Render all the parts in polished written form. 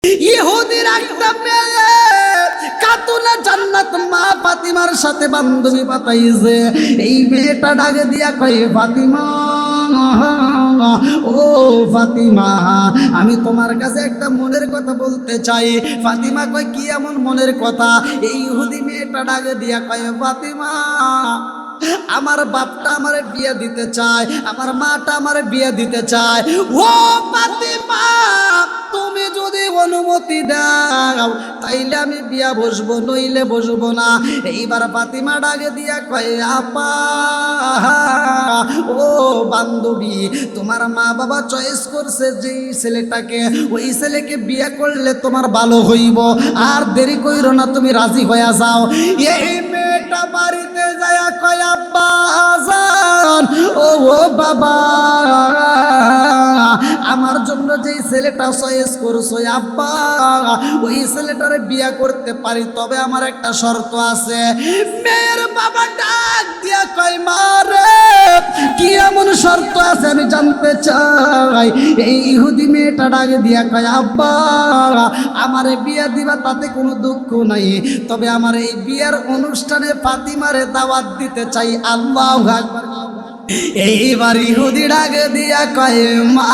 ইহুদির একটা মেয়ে খাতুনে জান্নাত মা ফাতিমার সাথে বান্ধবী পাতাইছে। এই মেয়েটা ডাকে দিয়া কয়, ফাতিমা ও ফাতিমা, আমি তোমার কাছে একটা মনের কথা বলতে চাই। ফাতিমা কয়, কি এমন মনের কথা? এই ইহুদি মেয়েটা ডাকে দিয়া কয়, ফাতিমা, আমার বাপটা আমারে বিয়ে দিতে চায়, আমার মাটা আমারে বিয়ে দিতে চায়। ও ফাতিমা, তুমি যদি অনুমতি দাও তাইলে আমি বিয়া বসবো, নইলে বসবো না। এইবার ফাতিমা ডাকে দিয়া কয়, আপা ও বান্ধবী, তোমার মা বাবা চয়েস করছে যেই ছেলেটাকে, ওই ছেলেকে বিয়ে করলে তোমার ভালো হইব। আর দেরি কইরো না, তুমি রাজি হয়ে যাও। এই মেয়েটা বাড়িতে যায় কয়, আব্বা আজান, ও বাবা, আমার জন্য যেই ছেলেটা চয়েস করছো আব্বা, ওই ছেলেটারে বিয়ে করতে পারি, তবে আমার একটা শর্ত আছে। মেয়ের বাবা ডাক দিয়া কয়, মারে কি এমন শর্ত আছে আমি জানতে চাই। এই ইহুদি মেয়েটা ডাক দিয়া কয়, আব্বা, আমারে বিয়ে দিবা তাতে কোনো দুঃখ নাই, তবে আমার এই বিয়ের অনুষ্ঠানে ফাতিমারে দাওয়াত দিতে চাই। আল্লাহু আকবার। এইবার ইহুদি ডাকে দিয়া কয়, মা,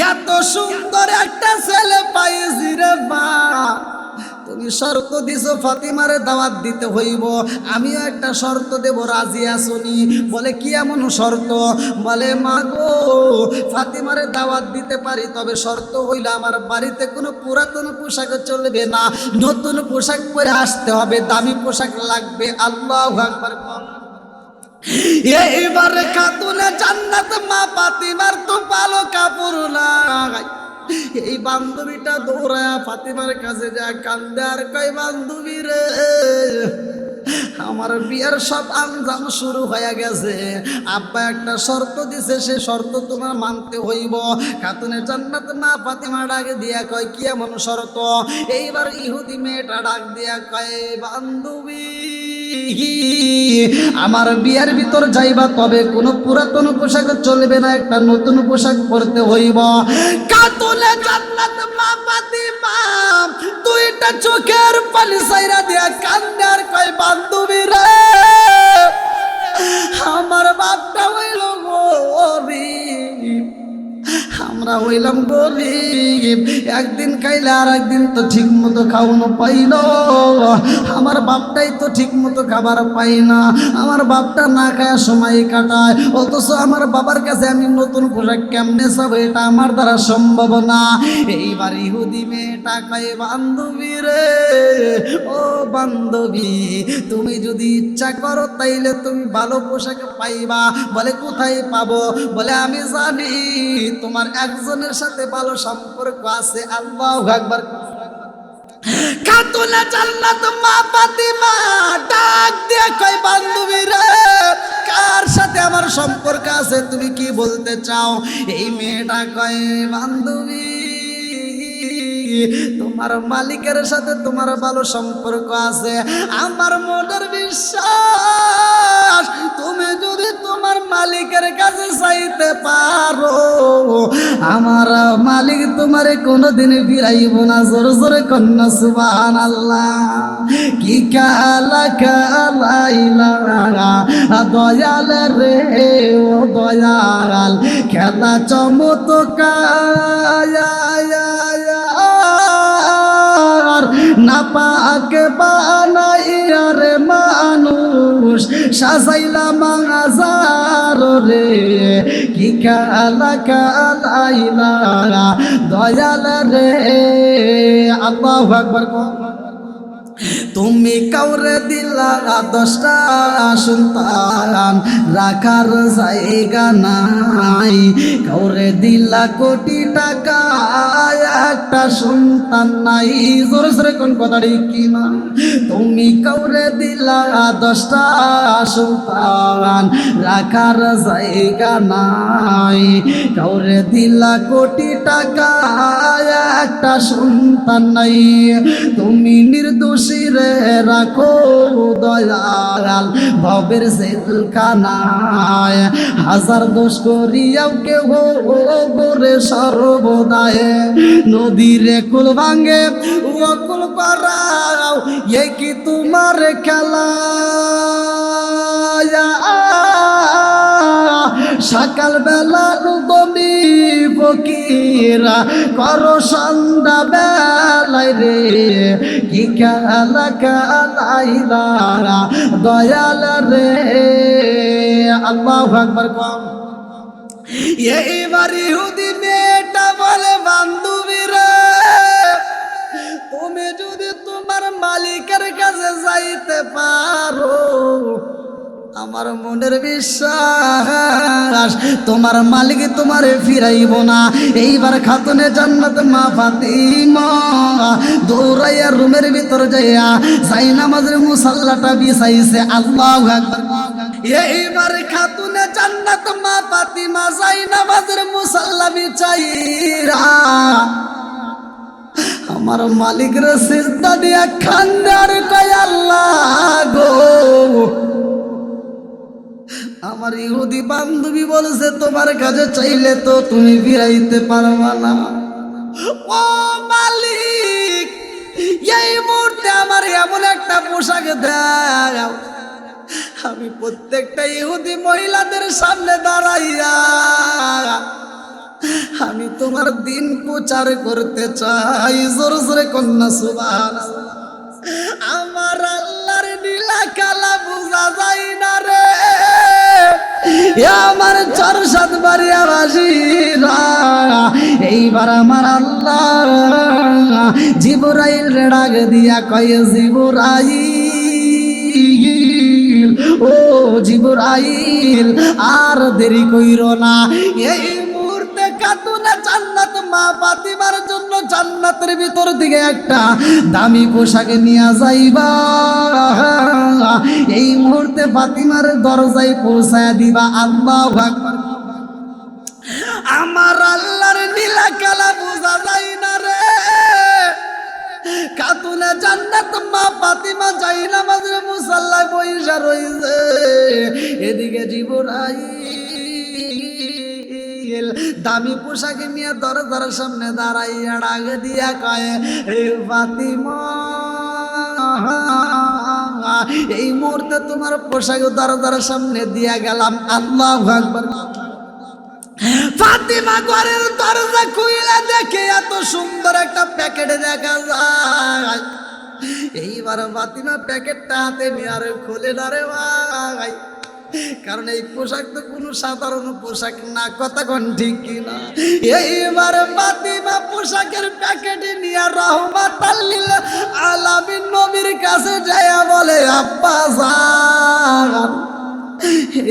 এত সুন্দর একটা ছেলে পাইছি রে মা, তুমি শর্ত দিছো ফাতিমারে দাওয়াত দিতে হইব, আমিও একটা শর্ত দেব, রাজি আসনি? বলে, কি এমন শর্ত? বলে, মা গো, ফাতিমারে দাওয়াত দিতে পারি, তবে শর্ত হইল আমার বাড়িতে কোনো পুরাতন পোশাক চলবে না, নতুন পোশাক পরে আসতে হবে, দামি পোশাক লাগবে। আল্লাহু আকবার। এইবারে খাতুনে জান্নাত মা ফাতিমার তো ভালো কাপড় নাই। এই বান্ধবীটা দৌড়ায়া ফাতিমার কাছে যায়, কান্দে আর কয়, বান্ধবী রে, আমার বিয়ের সব আঞ্জাম শুরু হয়ে গেছে, আব্বা একটা শর্ত দিছে, সে শর্ত তোমার মানতে হইব। খাতুনে জান্নাত মা ফাতিমা ডাক দিয়া কয়, কি এমন শর্ত? এইবার ইহুদি মেয়েটা ডাক দিয়া কয়, বান্ধবী, আমার বিয়ের ভিতর যাইবা, তবে কোনো পুরাতন পোশাক চলবে না, একটা নতুন পোশাক পরতে হইব। খাতুনে জান্নাত মা ফাতিমা দুইটা চোখের পানি সাইরা দিয়া কান্দে আর কয়, বান্ধবী রে, আমার বাপটা হইল গরিব, আমরা হইলাম গরিব, একদিন খাইলে আর একদিন তো ঠিক মতো খাওয়ানো পাইল, আমার বাপটাই তো ঠিক মতো খাবার পাই না, আমার বাপটা না খায় সময় কাটায়, অথচ আমার বাবার কাছে আমি নতুন পোশাক কেমনে চাব, এটা আমার দ্বারা সম্ভব না। এইবার ইহুদি মেয়েটা কয়, বান্ধবী রে, ও বান্ধবী, তুমি যদি ইচ্ছা করো তাইলে তুমি ভালো পোশাক পাইবা। বলে, কোথায় পাবো? বলে, আমি জানি তোমার একজনের সাথে ভালো সম্পর্ক আছে। আল্লাহু আকবার। খাতুনে জান্নাত মা ফাতিমা ডাক দিয়ে কয়, বান্ধবী রে, কার সাথে আমার সম্পর্ক আছে, তুমি কি বলতে চাও? এই মেয়েটা কয়, বান্ধবী, তোমার মালিকের সাথে তোমার ভালো সম্পর্ক আছে, আমার মনের বিশ্বাস, তুমি যদি তোমার মালিকের কাছে চাইতে পারো, আমার মালিক তোমারে কোনোদিন ফিরাইব না। জোরে জোরে কন্যা সুবহানাল্লাহ। কি কালা কালাইলা দয়াল রে, ও দয়াল, খেলা চমৎকার না পাকে বানাইয়া রে মানুষ সাজাইলা মাজার রে, কি কালা কালাইলা দয়াল রে। আল্লাহু আকবার। তুমি কাউরে দিলা 10টা সন্তান, রাখার জায়গা নাই, কাউরে দিলা কোটি টাকা, একটা সন্তান নাই। জোরে জোরে কোন কথাটি কি না? তুমি কাউরে দিলা 10টা সন্তান, রাখার জায়গা নাই, কাউরে দিলা কোটি টাকা, একটা সন্তান নাই। তুমি নির্দোষ শিরে রাখো দয়াল ভবের জেলখানায় হাজার দোষ করিয়াও কেহ করে সর্বদায় নদীরে কুল ভাঙে ওকুল পারাও এ কি তোমার খেলা সকাল বেলা তুমি ফকিরা করো সন্ধ্যা বেলায় রে কি খেলা খেলাইলা দয়াল রে আল্লাহু আকবার কম এইবার ইহুদি মেয়েটা বলে বান্ধবী রে তুমি যদি তোমার মালিকের কাছে যাইতে পারো আমার মনের বিশ্বাস তোমার মালিক তোমারে ফিরাইব না এইবার খাতুনে জান্নাত মা ফাতিমা দৌড়াইয়া রুমের ভিতর যাইয়া যাই নামাজের মুসাল্লাটা বিছাইছে আল্লাহু আকবার এইবার খাতুনে জান্নাত মা ফাতিমা যাই নামাজের মুসাল্লা বিছাইরা আমার মালিক রে সিজদা দিয়া খান্দার কয় আল্লাহ গো আমার ইহুদি বান্ধবী বলছে তোমার কাছে চাইলে তো তুমি ফিরাইতে পারবা না ও মালিক এই মুহূর্তে আমার এমন একটা পোশাক দাও আমি প্রত্যেকটা ইহুদি মহিলাদের সামনে দাঁড়াইয়া আমি তোমার দিন প্রচার করতে চাই জোরে জোরে কন্যা সুবহানাল্লাহ আমার আল্লাহর নীলা কালা বুঝা যায় না রে আমার 4-7 বাড়িয়া বাসীরা এইবার আমার আল্লাহ জিবরাইল রে ডাক দিয়া কয় জিবরাইল ও জিবরাইল আর দেরি কইরো না এই মুহূর্তে খাতুনে জান্নাত মা ফাতিমার জন্য জান্নাতের ভিতর দিকে একটা দামি পোশাক নিয়ে যাইবা এই মুহূর্তে ফাতিমার দরজায় পৌঁছায় দিবা আল্লাহু আকবার আমার আল্লাহর নীলা কালা বুঝা যায় না রে খাতুনে জান্নাত মা ফাতিমা যাই নামাজের মুসাল্লায় বইসা রইছে এদিকে জিবরাইল দামি পোশাক নিয়ে দরজার সামনে দাঁড়াইয়া ডাক দিয়া কয় এই ফাতিমা এই মুহূর্তে তোমার পোশাক দরজার সামনে দিয়া গেলাম আল্লাহু আকবার ফাতিমা ঘরের দরজা খুইলা দেখে এত সুন্দর একটা প্যাকেট দেখা যায় এইবার ফাতিমা প্যাকেটটা হাতে নিয়ে আর খুলে না রে ভাই কারণ এই পোশাক তো কোনো সাধারণ পোশাক না কথা কোন ঠিক কিনা এইবার ফাতিমা পোশাকের প্যাকেট নিয়ে রাহমাতাল লিল আলামিন নবীর কাছে যায় বলে আব্বা জান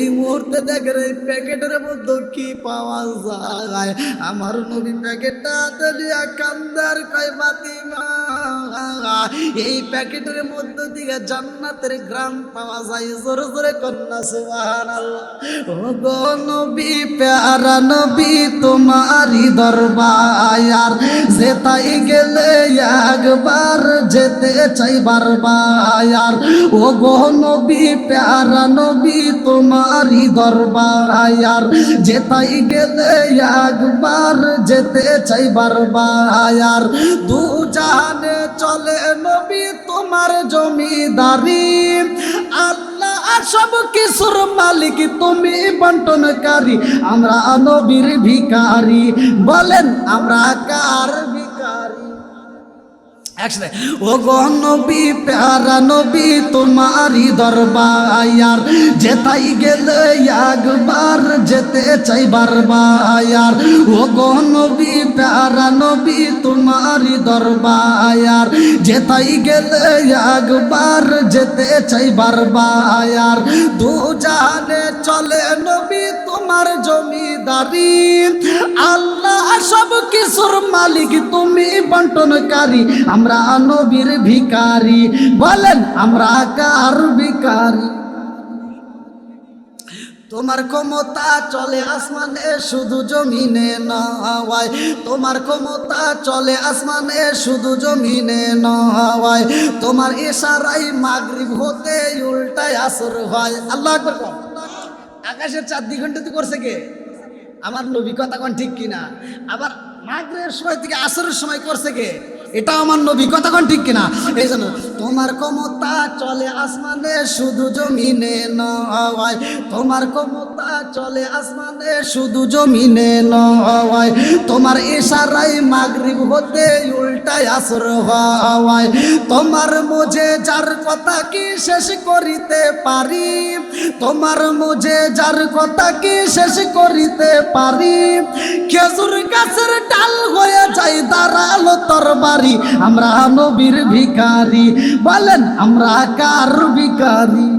এই মুহূর্তে দেখেন এই প্যাকেটের মধ্যে কি পাওয়া যায় আমার নবী প্যাকেটটা হাতে নিয়ে কান্দার কয় ফাতিমা এই প্যাকেটের মধ্যে দিয়ে জান্নাতের গ্রাম পাওয়া যায় জোরে জোরে কন্যা সুবহানাল্লাহ ও গো নবী প্যারা নবী তোমারই দরবার যেতাই গেলে একবার যেতে চাই বারবার ও গো নবী প্যারা নবী তোমারই দরবার যেতাই গেলে একবার যেতে চাই বারবার দু জাহানে চলে নবী তোমার জমিদারি আল্লাহ সব কিছুর মালিক তুমি বন্টনকারী আমরা নবীর ভিখারি বলেন আমরা কার ভিখারি একসাথে ও গো নবী প্যারা নবী তোমারই দরবার যেতাই গেলে একবার যেতে চাই বারবার ও গো নবী প্যারা নবী তোমারই দরবার যেতাই গেলে একবার যেতে চাই বারবার দু জাহানে চলে নবী তোমার জমিদারি আল্লাহ সব কিছুর মালিক তুমি বন্টনকারী আমরা নবীর ভিখারি বলেন আমরা কার ভিখারি তোমার ক্ষমতা চলে আসমানে শুধু জমিনে নয়, তোমার ক্ষমতা চলে আসমানে শুধু জমিনে নয়, তোমার ইশারায় মাগরিব হতে উল্টায় আসর হয়। আল্লাহু আকবার। আকাশের 4 ঘন্টা করছে কে? আমার নবী। কথা কোন ঠিক কিনা? আবার মাগরিবের সময় থেকে আসরের সময় করছে কে? এটা আমার নবী। কথা কোন ঠিক কিনা? এই জন্য তোমার ক্ষমতা চলে আসমানে শুধু জমিনে নয়, তোমার ক্ষমতা চলে আসমানে শুধু জমিনে নয়, তোমার ইশারায় মাগরিব হতে উল্টায় আসর হয়, তোমার মুঝে যার কথা কি শেষ করিতে পারি, তোমার মুঝে যার কথা কি শেষ করিতে পারি, খেজুর গাছের ডাল হয়ে যায় দাঁড়ালো তরবারি, আমরা নবীর ভিখারি। বলেন আমরা কার ভিখারি?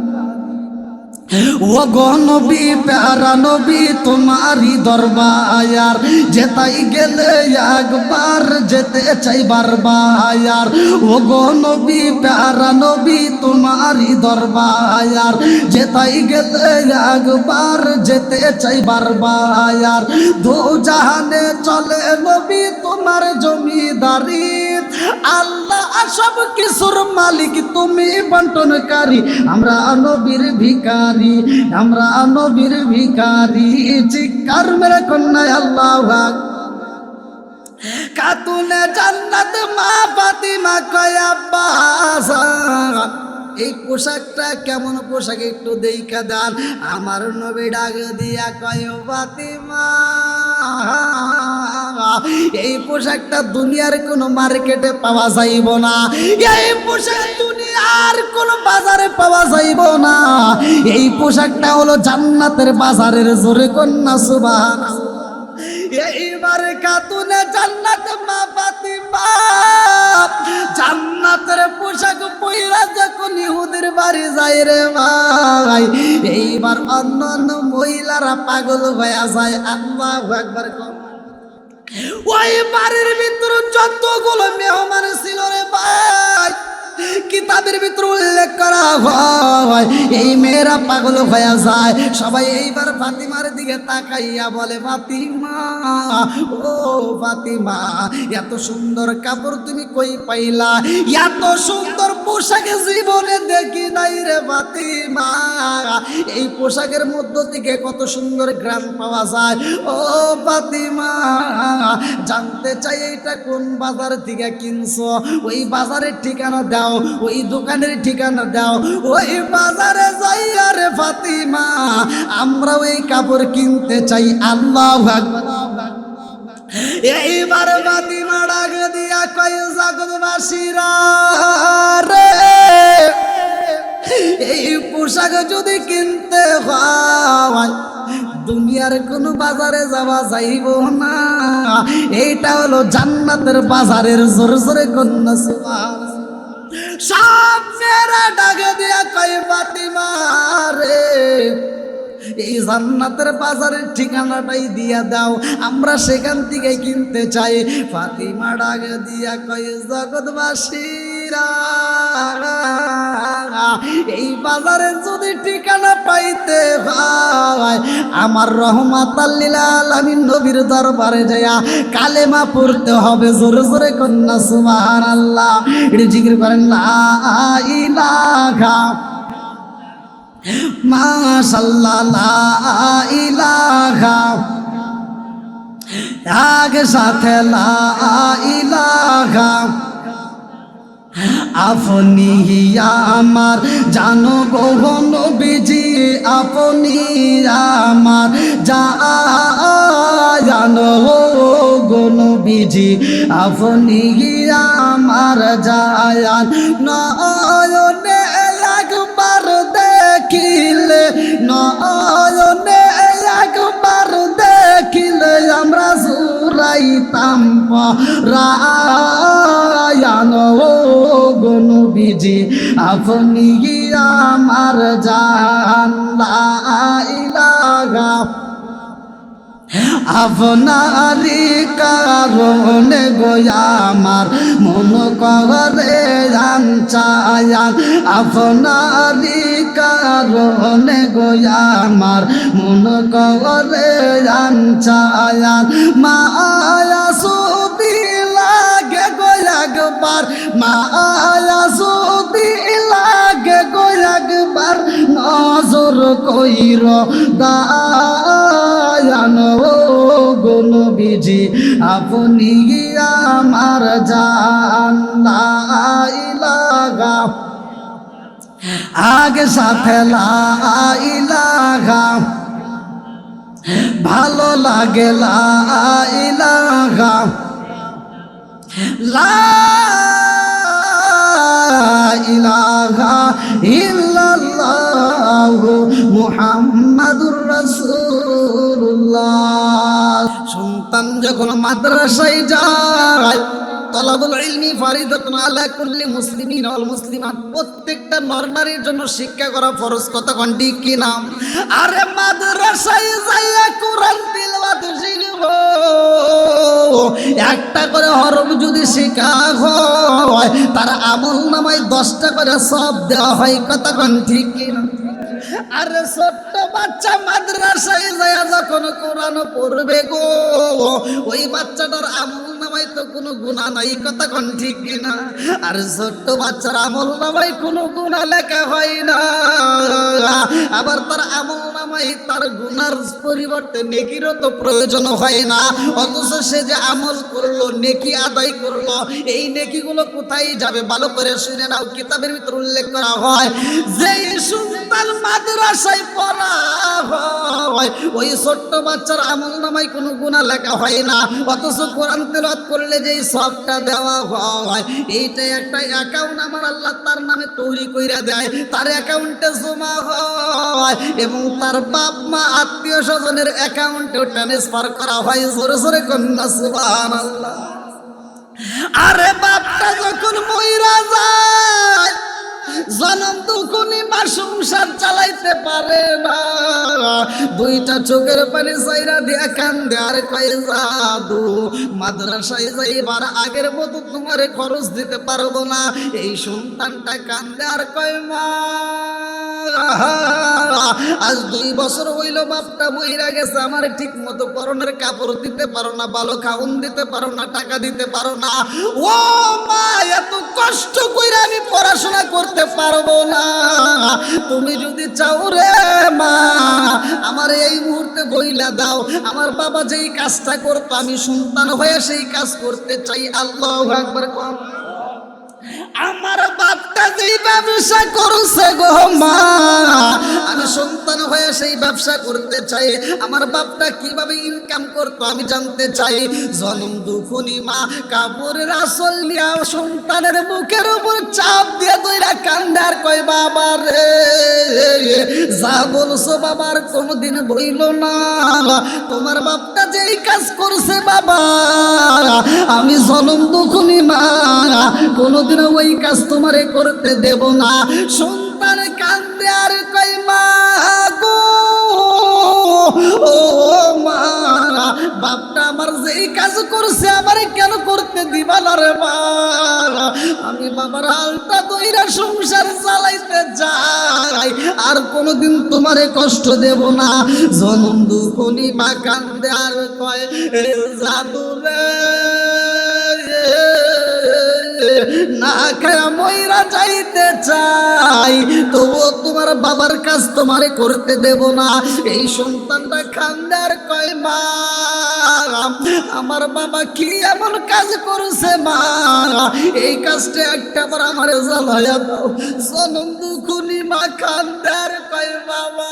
ও গো নবী প্যারা নবী তোমারি দরবার, যেতাই গেলে একবার যেতে চাই বারবার। ও গো নবী প্যারা নবী তোমারি দরবার, যেতাই গেলে একবার যেতে চাই বারবার। দু জাহানে চলে নবী তোমার জমিদারি, আল্লাহ সব কিছুর মালিক তুমি বন্টনকারী, আমরা নবীর ভিখারি, আমরা নবীর ভিখারি। চিৎকার মেরে কন্যায় আল্লাহু আকবার। খাতুনে জান্নাত মা ফাতিমা কয় আব্বাস, এই পোশাকটা কেমন পোশাক একটু দেইখা দেন। আমার নবী ডাক দিয়া কয় ফাতিমা, এই পোশাকটা দুনিয়ার কোনো মার্কেটে পাওয়া যাইব না, এই পোশাক দুনিয়ার কোনো বাজারে পাওয়া যাইব না, এই পোশাকটা হলো জান্নাতের বাজারের। জোরে কন্যা সুবহানাল্লাহ। এইবারে খাতুনে জান্নাত মা ফাতিমা জান্নাতের পোশাক পইরা যখন ইহুদির বাড়ি যায় রে ভাই, এইবার অন্যান্য মহিলারা পাগল হয়ে যায়। আল্লাহু আকবার। ওই বাড়ির ভিতরে যতগুলো মেহমান ছিল রে ভাই, কিতাবের ভিতরে উল্লেখ করা হয় এই মেয়েরা পাগল হয়ে যায়। সবাই এইবার ফাতিমার দিকে তাকাইয়া বলে, ফাতিমা ও ফাতিমা, এত সুন্দর কাপড় তুমি কই পাইলা? এত সুন্দর পোশাক জীবনে দেখি নাই রে ফাতিমা। এই পোশাকের মধ্য থেকে কত সুন্দর গ্রাম পাওয়া যায়। ও ফাতিমা, জানতে চাই এইটা কোন বাজার থেকে কিনছো? ওই বাজারের ঠিকানা দাও, ওই দোকানের ঠিকানা দাও। ওই বাজারে যাইয়া রে ফাতিমা আমরা ওই কাপড় কিনতে চাই। আল্লাহু আকবার। এইবার ফাতিমা ডাক দিয়া কয়, জগৎবাসীরা রে, এই পোশাক যদি কিনতে হয় দুনিয়ার কোন বাজারে যাওয়া যাইব না, এইটা হলো জান্নাতের বাজারের। জোরে জোরে কন্যা সুবহানাল্লাহ। সব মেয়েরা ডাকে দিয়া কয়, ফাতিমা রে, এই জান্নাতের বাজারের ঠিকানাটাই দিয়া দাও, আমরা সেখান থেকে কিনতে চাই। ফাতিমা ডাকে দিয়া কয়, জগৎবাসীরা, এই বাজারে যদি ঠিকানা পাইতে হয় আমার রহমাতাল লিল আলামিন নবীর দরবারে যায়া কালেমা পড়তে হবে। জোরে জোরে কন্যা সুবহানাল্লাহ। এটা জিকির করেন লা ইলাহা মাশাআল্লাহ, লা ইলাহা, আগে সাথে লা ইলাহা। আপনি আমার জানো গো নবীজি, আপনি আমার জানো গো নবীজি, আপনি আমার জান। নয়নে একবার দেখিলে, নয়নে একবার দেখিলে আমরা জুরাইতাম পরায়ান গো নবীজি, আপনি আমার জান। লা ইলাহা আপনারি কারণে গোয়া আমার মন করে চায়ান, আপনারি কারণে গোয়া আমার মন করে চায়ান। মায়া সুদি লাগে গোয়া একবার, মায়া সুদি লাগে গোয়া একবার, নজর কইর দায়ান গো নবীজি আপনি আমার জান। লা ইলাহা আগে সাথে লা ইলাহা, ভালো লাগে লা ইলাহা, লা ইলাহা ইল্লাল্লাহু মুহাম্মাদুর রাসূলুল্লাহ। সন্তান যখন মাদ্রাসায় যায়, তলাবুল ইলমি ফারিদাতুন আলা কুল্লি মুসলিমিন ওয়াল মুসলিমাত, প্রত্যেকটা নর নারীর জন্য শিক্ষা করা ফরজ। কথা কোন ঠিক কি না? আরে মাদ্রাসায় যাইয়া কোরআন তিলাওয়াত শিখব, একটা করে হরফ যদি শেখা হয় তার আমল নামায় 10টা করে সব দেওয়া হয়। কথা কোন ঠিক কি না? আরে ছোট্ট বাচ্চা মাদ্রাসায় যায় যখন কোরআন পড়বে গো, ওই বাচ্চাটার আমল নামায় তো কোনো গুনাহ নাই। কথা কোন ঠিক কিনা? আর ছোট্ট বাচ্চার আমল নামায় কোনো গুনাহ লেখা হয় না, আবার তার আমল নামায় তার গুনার পরিবর্তে নেকিরও তো প্রয়োজন হয় না। অথচ সে যে আমল করলো, নেকি আদায় করলো, এই নেকিগুলো কোথায় যাবে? ভালো করে শুনে নাও, কিতাবের ভিতর উল্লেখ করা হয় যেই সন্তান মাদ্রাসায় পড়া হয় ওই ছোট্ট বাচ্চার আমল নামায় কোনো গুনাহ লেখা হয় না, অথচ কোরআন তেলাওয়াত করলে যেই সবটা দেওয়া হয়, এইটাই একটা অ্যাকাউন্ট আমার আল্লাহ তার নামে তৈরি কইরা দেয়, তার অ্যাকাউন্টে জমা হয় এবং তার বাপ মা আত্মীয় স্বজনের অ্যাকাউন্টে ট্রান্সফার করা হয়। জোরে জোরে কন্যা সুবহানাল্লাহ। আরে বাপটা যখন মইরা যায়, জনম দুঃখনি মা সংসার চালাইতে পারে না, দুইটা চোখের পানি চাইরা দিয়া কান্দে আর কয় জাদু, মাদ্রাসায় যাইবার আগের মতো তোমারে খরচ দিতে পারবো না। এই সন্তানটা কান্দে আর কয় মা আজ 2 বছর হইল বাপটা মইরা গেছে, আমার ঠিক মতো পরনের কাপড় দিতে পারো না, ভালো খাউন দিতে পারো না, টাকা দিতে পারো না। ও মা, এত কষ্ট কইরা আমি পড়াশোনা করতে পারবো না, তুমি যদি চাও রে মা আমার এই মুহূর্তে বইলা দাও, আমার বাবা যেই কাজটা করতো আমি সন্তান হয়ে সেই কাজ করতে চাই। আল্লাহু আকবার। আমার বাপটা যেই ব্যবসা করছে গো মা, আমি সন্তান হয়ে সেই ব্যবসা করতে চাই। আমার বাপটা কিভাবে ইনকাম করতো আমি জানতে চাই। জনম দুঃখনি মা কাপড়ের আসল নিয়া সন্তানের মুখের উপর চাপ দিয়ে দইরা কান্দার কয় বাবা রে, যা বলছো বাবার কোনোদিন বইল না, তোমার বাপটা যেই কাজ করছে বাবা আমি জনম দুঃখনি মা কোনোদিন ওই কাজ তোমারে করতে দেব না। সন্তান কান্দে আর কই মা গো, ও মা বাপটা আমার যেই কাজ করছে আমারে কেন করতে দিবা না রে মা, আমি বাবার হালটা দইরা সংসার চালাইতে যাই, আর কোনোদিন তোমারে কষ্ট দেব না। জনম দুঃখনি মা কান্দে আর কয় জাদু রে, না খায়া মইরা যাইতে চাই, তবুও তোমার বাবার কাজ তোমারে করতে দেব না। এই সন্তানটা কান্দার কয় মা আমার বাবা কি এমন কাজ করছে মা, এই কাজটা একটাবার আমারে জ্বালায়া দাও। জনম দুঃখনি মা কান্দার কয় বাবা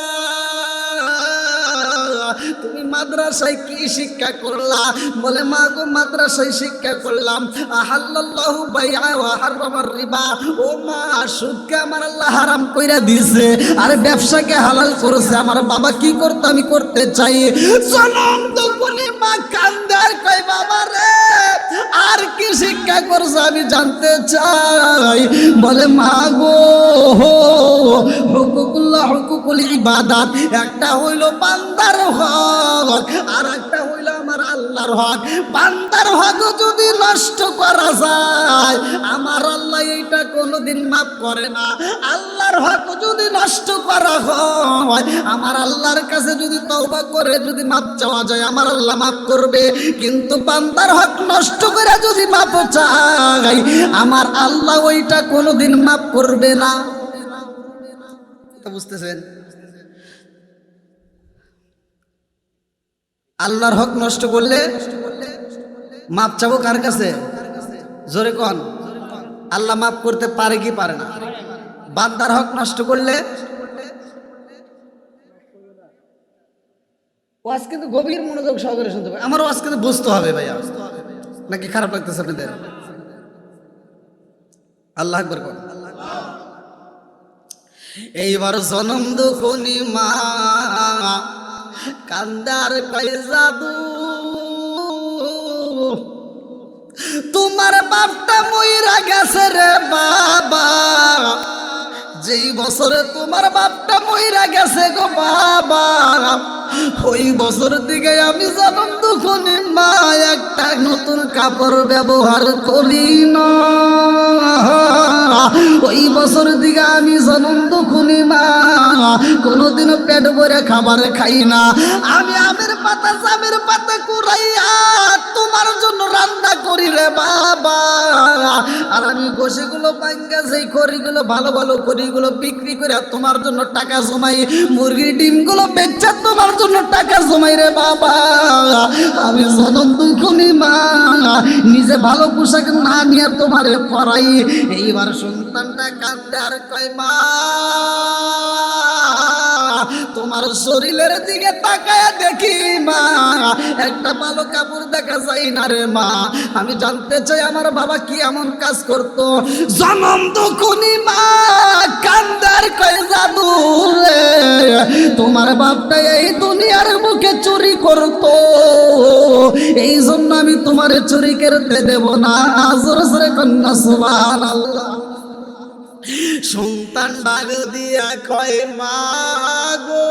তুমি মাদ্রাসায় কি শিক্ষা করলা? বলে মা গো মাদ্রাসায় শিক্ষা করলাম আহাল্লাল্লাহু বাইআ ওয়া হারামার রিবা। ও মা সুদকে আমার আল্লাহ হারাম কইরা দিয়েছে আর ব্যবসাকে হালাল করেছে। আমার বাবা কি করতে আমি করতে চাই। জনম দুঃখনি মা কান্দার কই বাবা রে আর কি শিক্ষা করছে আমি জানতে চাই। বলে মা গো, হুকুকুল্লাহ হুকুকুল ইবাদাত, একটা হইল বান্দার হক আর একটা হইল আমার আল্লাহর হক। বান্দার হক যদি নষ্ট করা যায় আমার আল্লাহ এইটা কোনোদিন মাফ করে না। আল্লাহর হক যদি নষ্ট করা হয় আমার আল্লাহর কাছে যদি তওবা করে যদি মাফ চাওয়া যায় আমার আল্লাহ মাফ করবে। কিন্তু বান্দার হক নষ্ট করে যদি মাফ চাই আমার আল্লাহ ওইটা কোনোদিন মাফ করবে না। বুঝতেছেন? আল্লাহর হক নষ্ট করলে মাপ চাবো কার কাছে? জোরে কোন। আল্লাহ মাফ করতে পারে কি পারে না? বান্দার হক নষ্ট করলে ওয়াজ কিন্তু গভীর মনোযোগ সহকারে শুনতে হবে। আমার ওয়াজ কিন্তু বুঝতে হবে ভাইয়া, নাকি খারাপ লাগতেছে আপনাদের? আল্লাহ আকবার কোন। এইবার জনম দুখনি মা কান্দার কয় জাদু, তোমার বাপটা মইরা গেছে রে বাবা, যেই বছরে তোমার বাপটা মইরা গেছে গো বাবা, ওই বছর থেকে আমি জনম দুখনি মা একটা নতুন কাপড় ব্যবহার করি না। ওই বছর দিকে আমি জনম দুখনি মা কোনোদিনও পেট ভরে খাবার খাই না। আমি আমের পাতা জামের পাতা কুড়াইয়া তোমার জন্য রান্না করি রে বাবা। আর আমি গোশিগুলো ভাঙ্গা সেই খড়িগুলো ভালো ভালো খড়িগুলো বিক্রি করে তোমার জন্য টাকা জমাই, মুরগির ডিমগুলো বেচা তোমার জন্য টাকা জমাই রে বাবা। আমি জনম দুখনি মা নিজে ভালো পোশাক না নিয়ে তোমারে পরাই। এইবার সন্তানটা কাঁদতে আর কয় মা তোমার শরীরের দিকে তাকায় দেখি মা একটা ভালো কাপড় দেখা যায় না রে মা। আমি জানতে চাই আমার বাবা কি এমন কাজ করতো? জনম দুখনি মা কান্দার কয় জাদু রে, তোমার বাপটা এই দুনিয়ার মুখে চুরি করতো, এই জন্য আমি তোমারে চুরি করতে দেব না। জোরে জোরে কন্যা সুবহানাল্লাহ। সন্তান ডাক দিয়া কয় মা গো,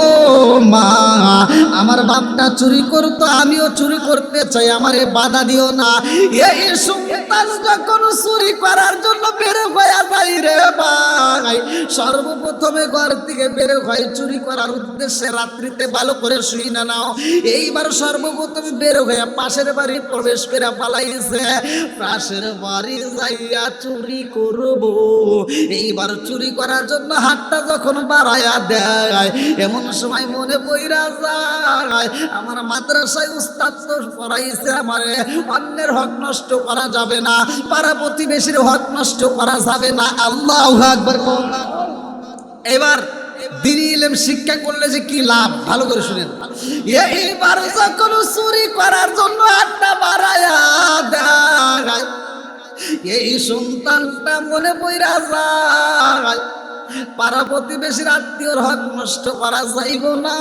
ও মা আমার বাপটা চুরি করতো আমিও চুরি করতে চাই, আমারে বাধা দিও না। এই সন্তান যখন চুরি করার জন্য বের হয়ে যাই রে ভাই, সর্বপ্রথমে ঘর থেকে বের হয় চুরি করার উদ্দেশ্যে, রাত্রিতে ভালো করে শুই না নাও। এইবার সর্বপ্রথমে বের হয়ে পাশের বাড়ি প্রবেশ করে পালাইছে, পাশের বাড়ি যাইয়া চুরি করব। এইবার চুরি করার জন্য হাতটা যখন বাড়াইয়া দেয় এমন সময় মনে পইরা যায় আমার মাদ্রাসায় উস্তাদ তো পড়াইছে আমারে অন্যের হক নষ্ট করা যাবে না, পাড়া প্রতিবেশীর হক নষ্ট করা যাবে না। আল্লাহু আকবার। এবার দ্বীনি ইলম শিক্ষা করলে যে কি লাভ ভালো করে শুনেন। এইবার যখন চুরি করার জন্য হাতটা বাড়াইয়া দেয় এই সন্তানটা মনে পইরা যায় পাড়া প্রতিবেশীর আত্মীয়র হক নষ্ট করা যাইব না,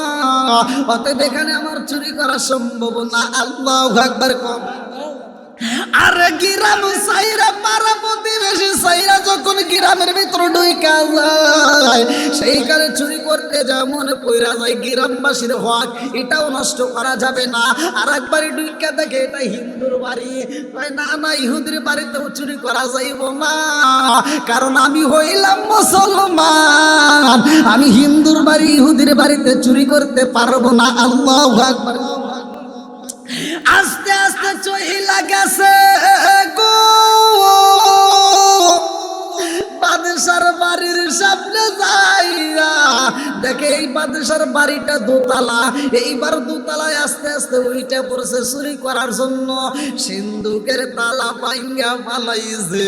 অতএব এখানে আমার চুরি করা সম্ভব না। আল্লাহু আকবার। কম আরে গ্রাম সাইরা পাড়া প্রতিবেশী সাইরা যখন গ্রামের ভিতর ঢুইকা যায় সেইখানে চুরি করতে যা মনে পইরা যায় গ্রামবাসীর হক এটাও নষ্ট করা যাবে না। আর একবারই ঢুইকা দেখে এটা হিন্দুর বাড়ি, না না ইহুদির বাড়িতেও চুরি করা যাইব না, কারণ আমি হইলাম মুসলমান, আমি হিন্দুর বাড়ি ইহুদির বাড়িতে চুরি করতে পারবো না। আল্লাহু আকবার। আস্তে আস্তে চহিলা গেছে গো বাদশার বাড়ির সামনে যাইয়া দেখে এই বাদশার বাড়িটা দোতলা। এইবার দোতলায় আস্তে আস্তে উইটা পড়ছে চুরি করার জন্য, সিন্ধুকের তালা ভাঙ্গা পালাইছে।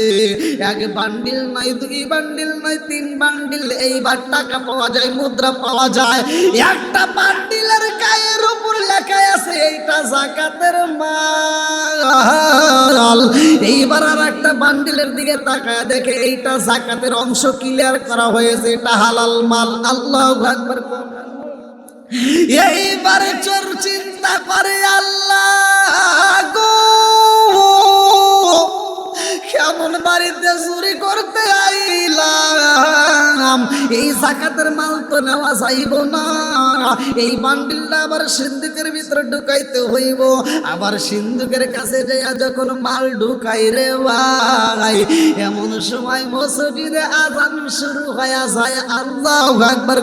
এক বান্ডিল নাই, দুই বান্ডিল নাই, তিন বান্ডিল। এইবার টাকা পাওয়া যায়, মুদ্রা পাওয়া যায়। একটা বান্ডিলের গায়ের উপর লেখা আছে এইটা যাকাতের মাল। এইবার আর একটা বান্ডিলের দিকে তাকায় দেখে এইটা যাকাতের অংশ ক্লিয়ার করা হয়েছে, এটা হালাল মাল। আল্লাহু আকবার। এইবারে চোর চিন্তা করে আল্লাহ হইব না, এই বান্ডিলটা আবার সিন্ধুকের ভিতরে ঢুকাইতে হইব। আবার সিন্ধুকের কাছে যাইয়া যখন মাল ঢুকাই রে ভাই, এমন সময় মসজিদে আযান শুরু হয়ে যায়। আল্লাহু আকবার।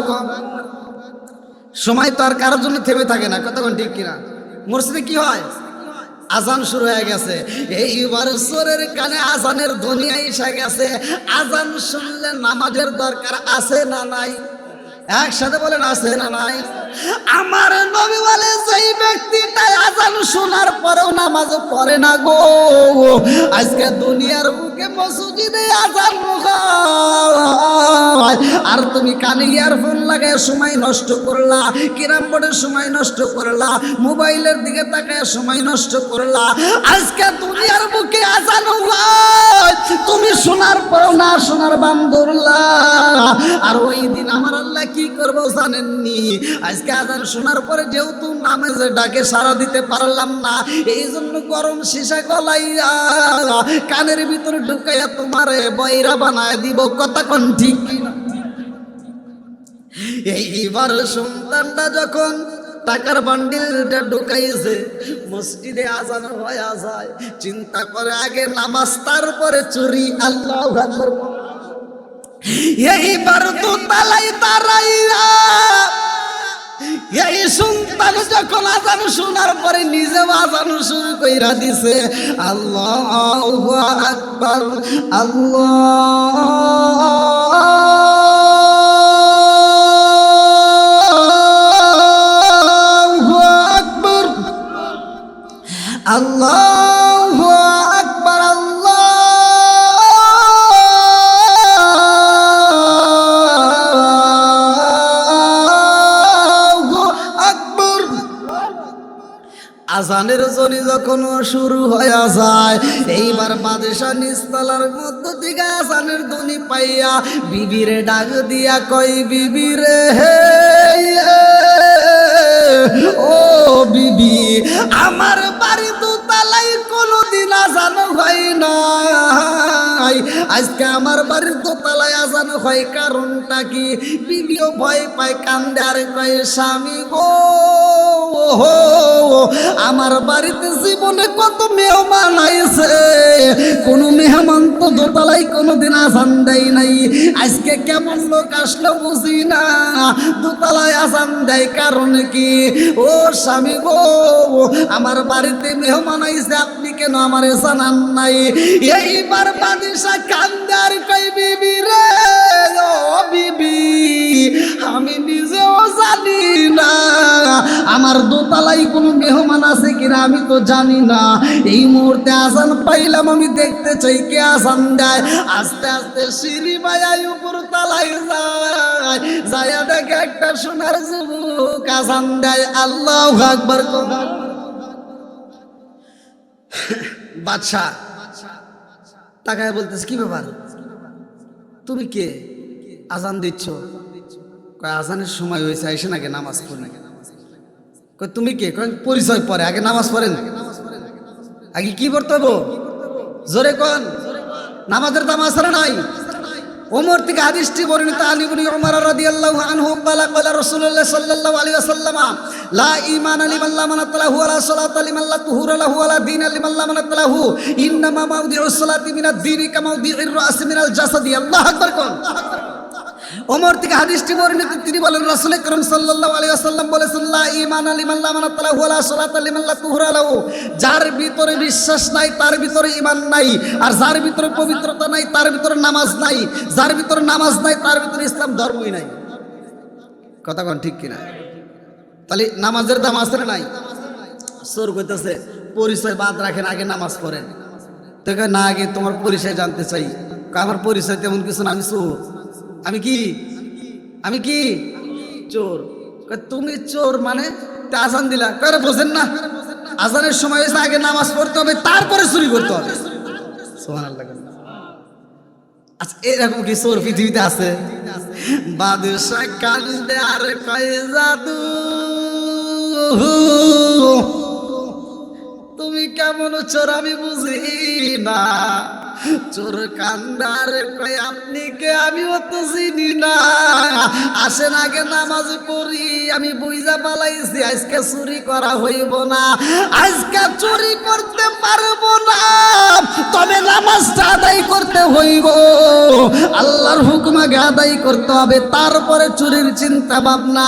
সময় তো আর কারোর জন্য থেমে থাকে না, কতক্ষণ ঠিক কিনা? মসজিদে কি হয়? আজান শুরু হয়ে গেছে। এইবার সোরের কানে আজানের ধ্বনি এসে গেছে। আজান শুনলে নামাজের দরকার আছে না নাই? একসাথে বলেন, আছে না নাই? আমার নবী বলে, সেই ব্যক্তিটা আজান শোনার পরেও নামাজ পড়ে না গো, আজকে দুনিয়ার বুকে মসজিদে আজান হয় আর তুমি কানে ইয়ারফোন লাগায় সময় নষ্ট করলা, কিরাম বোর্ডের সময় নষ্ট করলা, মোবাইলের দিকে তাকায় সময় নষ্ট করলা। আজকে দুনিয়ার বুকে আজান হয়, তুমি শোনার পরেও না শোনার বান ধরলা। আর ওই দিন আমার আল্লাহ কি করবো জানেননি? আজকে আজান শোনার পরে যেহেতু নামাজে ডাকে সাড়া দিতে পারলাম না, এই জন্য গরম সীসা গলাইয়া কানের ভিতরে ঢুকাইয়া তোমারে বয়রা বানায় দিব। কতক্ষণ ঠিক কিনা? এইবার সন্তানটা যখন টাকার বান্ডিলটা ঢুকাইছে, মসজিদে আজান হয়ে যায়, চিন্তা করে আগে নামাজ তারপরে চুরি। আল্লাহু আকবার। এইবার তো তালাই তারাইয়া এই সন্তান যখন আজান শোনার পরে নিজেও আজান শুরু কইরা দিছে। আল্লাহু আকবার, আল্লাহু আকবার, আল্লাহু আকবার, আজানের জনি যখন শুরু হয়ে যায়, এইবার বাদশা নিচতলার মধ্য থেকে আজানের ধ্বনি পাইয়া বিবিরে ডাক দিয়া কই, বিবিরে হে ও বিবি, আমার বাড়ি দোতলায় কোনোদিন আজান হয় নাই, আজকে আমার বাড়ির দোতলায় আজান হয়, কারণটা কি? বিবিও ভয় পায়, কান্দে আর কয়, স্বামী গো, আমার বাড়িতে জীবনে কত মেহমান আইছে, কোন মেহমান তো দোতলায় কোনোদিন আজান দেয় নাই, আজকে কেমন লোক আসলো বুঝি না, দোতলায় আজান দেয়, কারণ কি? ও স্বামী গো, আমার বাড়িতে মেহমান আইছে, আপনি কেন আমারে জানান নাই? এইবার বাদশা কান্দে আর কই, বিবি রে ও বিবি, আমি নিজেও জানি না আমার দোতলায় কোনো মেহমান আছে কিনা, আমি তো জানি না। এই মুহূর্তে আজান পাইলাম, আমি দেখতে চাই কে আজান দেয়। আস্তে আস্তে সিঁড়ি বায়াই উপর তলায় যায়, যায়া দেখে একটা সোনার যুবক আজান দেয়। আল্লাহু আকবার। বাদশা তাকায় বলতেছে, কি ব্যাপার, তুমি কে, আজান দিচ্ছ? কয়, আজানের সময় হয়েছে, আইসে নাকি নামাজ পড়ে। কয়, তুমি কে? কয়, পরিচয় পরে, আগে নামাজ পড়েন। আগে কি পড়তে হবো? জোরে কন। নামাজের দাম আসলে নাই। ওমর থেকে হাদিসটি বর্ণিত, আলী ইবনে উমর রাদিয়াল্লাহু আনহু ক্বালা ক্বালা রাসূলুল্লাহ সাল্লাল্লাহু আলাইহি ওয়াসাল্লাম, লা ঈমানা লিমান লা মানাতা লাহু ওয়া লা সালাতা লিমান লা তুহুরা লাহু ওয়া লা দীনা লিমান লা মানাতা লাহু, ইন্নামা মাওদিউস সালাতি মিনাদ দীনি কামা মাওদিউর রাসি মিনাল জাসাদি। আল্লাহু আকবার কোন। ওমর থেকে হাদিসটি বর্ণিত, তিনি বলেন, রাসূল আকরাম সাল্লাল্লাহু আলাইহি ওয়াসাল্লাম বলেছেন, লা ঈমানা লিমান লা মানাতা লাহু ওয়া লা সালাতা লিমান লা তুহুরা লাহু, যার ভিতরে বিশ্বাস নাই তার ভিতরে ঈমান নাই, আর যার ভিতরে পবিত্রতা নাই তার ভিতরে নামাজ নাই, যার ভিতরে নামাজ নাই তার ভিতরে ইসলাম ধর্মই নাই। কথা কোন ঠিক কিনা? তাহলে নামাজের দাম আছে না নাই? সর কইতাছে, পরিচয় বাদ রাখেন, আগে নামাজ পড়েন। তো না, আগে তোমার পরিচয় জানতে চাই। আমার পরিচয় তেমন কিছু না, আমি চোর। আমি কি? আমি কি? চোর। তুমি চোর মানে? আজান দিলা, কারে বোঝেন না? আজানের সময় হয়েছে, আগে নামাজ পড়তে হবে, তারপরে চুরি করতে হবে। সুবহানাল্লাহ। আচ্ছা, এরকম কি চোর পৃথিবীতে আছে? বাদশা কান্দে আর কয়, জাদু, তুমি কেমন চোর আমি বুঝি না, চোর কান্দার কয় আপনি কে, আমিও তো চিনি না, আসেন আগে নামাজ পড়ি। আমি বুঝা পালাইছি আজকে চুরি করা হইব না, আজকে চুরি করতে পারবো না, তবে নামাজটা আদায় করতে হইব, আল্লাহর হুকুম আগে আদায় করতে হবে, তারপরে চুরির চিন্তা ভাবনা।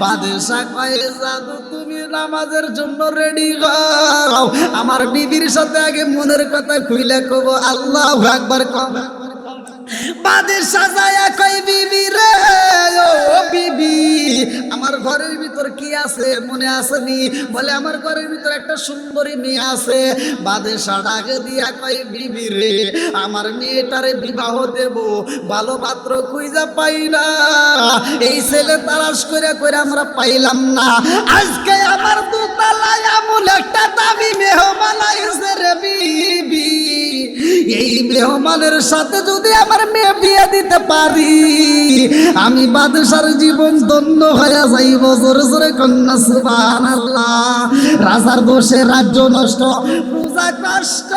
বাদশা কয় জাদু তুমি নামাজের জন্য রেডি হও, আমার বিবির সাথে আগে মনের কথা খুইলে কব আল্লাহু আকবার কব। বাদশা যায় কই বিবি রে, ও বিবি আমার ঘরের ভিতর কি আছে মনে আসেনি? বলে আমার ঘরের ভিতর একটা সুন্দরী মেয়ে আছে। বাদশা ডাকে দিয়া কই বিবি রে আমার মেয়েটারে বিবাহ দেব, ভালো পাত্র খুঁজা পাই না, এই ছেলে তালাশ করে করে আমরা পাইলাম না, আজকে আমার দুতলায় এমন একটা দামি মেহমান আইছে রে বিবি, এই মেহমানের সাথে যদি আমার মেয়ে বিয়ে দিতে পারি আমি বাদশার জীবন ধন্য হয়ে যাইব। জোরে জোরে কন্যা সুবহানাল্লাহ। রাজার দোষে রাজ্য নষ্ট, প্রজা কষ্ট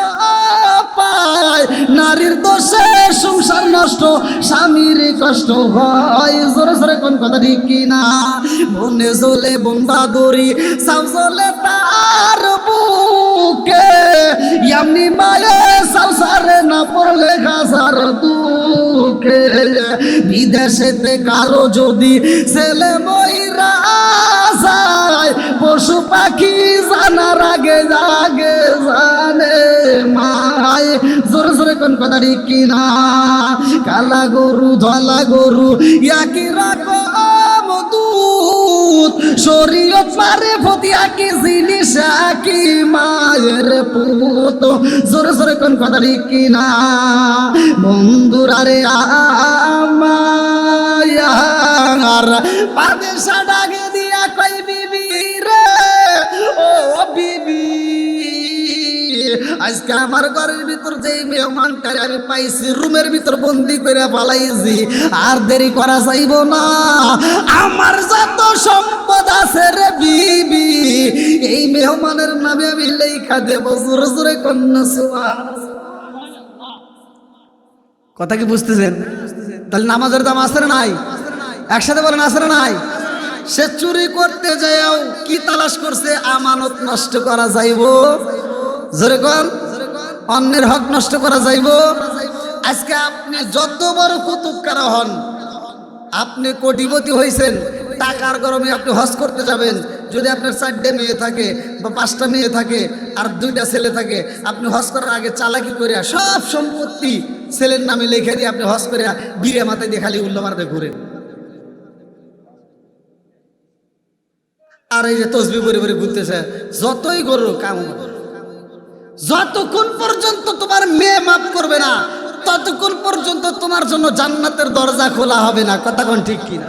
পায়, নারীর দোষে সংসার নষ্ট, স্বামীর কষ্ট হয়। জোরে জোরে কোন কথা ঠিক কিনা? বনে জ্বলে বন্দাদরি সাউ জ্বলে তার বুকে, এমনি মায়ে সংসারে না পড়লে গাছার দুঃখে, বিদেশেতে কারো যদি ছেলে মইরা যায়, পশু পাখি জানার আগে জাগে জানে মায়। জোরে জোরে কোন কথা ঠিক কিনা? কালা গরু ধলা গরু একই রকম দুধ, শরীয়ত মারে ফতি একই জিনিস একই মায়ের পুত। জোরে জোরে কোন কথা ঠিক কিনা? বন্ধুরা রে আমার বাদশা ডাকে দিয়া কই বিবি রে, ও বিবি আজকে আমার ঘরের ভিতর যেই মেহমানটারে আমি পাইছি রুমের ভিতর বন্দি করে পালাইছি, আর দেরি করা যাইব না, আমার যত সম্পদ আছে রে বিবি এই মেহমানের নামে আমি লেখা দেব। জোরে জোরে কন্যা সুবহানাল্লাহ। কথা কি বুঝতেছেন? তাহলে নামাজের দাম আছে না নাই? একসাথে বলেন আছে না নাই? সে চুরি করতে যাও কি তালাশ করছে? আমানত নষ্ট করা যাইব। জোরে কোন? অন্যের হক নষ্ট করা যাইব। আজকে আপনি যত বড় কুতুবকারা হন, আপনি কোটিপতি হয়েছেন, টাকার গরমে আপনি হজ করতে যাবেন, যদি আপনার 4টে মেয়ে থাকে বা 5টা মেয়ে থাকে আর 2টা ছেলে থাকে, আপনি হজ করার আগে চালাকি করে সব সম্পত্তি ছেলের নামে লিখে দিয়ে আপনি হজ করে বিড়ে মাথায় দিয়ে খালি উল্লো মারতে ঘুরেন। আর এই যে তসবি পরে পরে ঘুরতেছে, যতই করো কাম, যতক্ষণ পর্যন্ত তোমার মেয়ে মাফ করবে না ততক্ষণ পর্যন্ত তোমার জন্য জান্নাতের দরজা খোলা হবে না। কথা কোন ঠিক কিনা?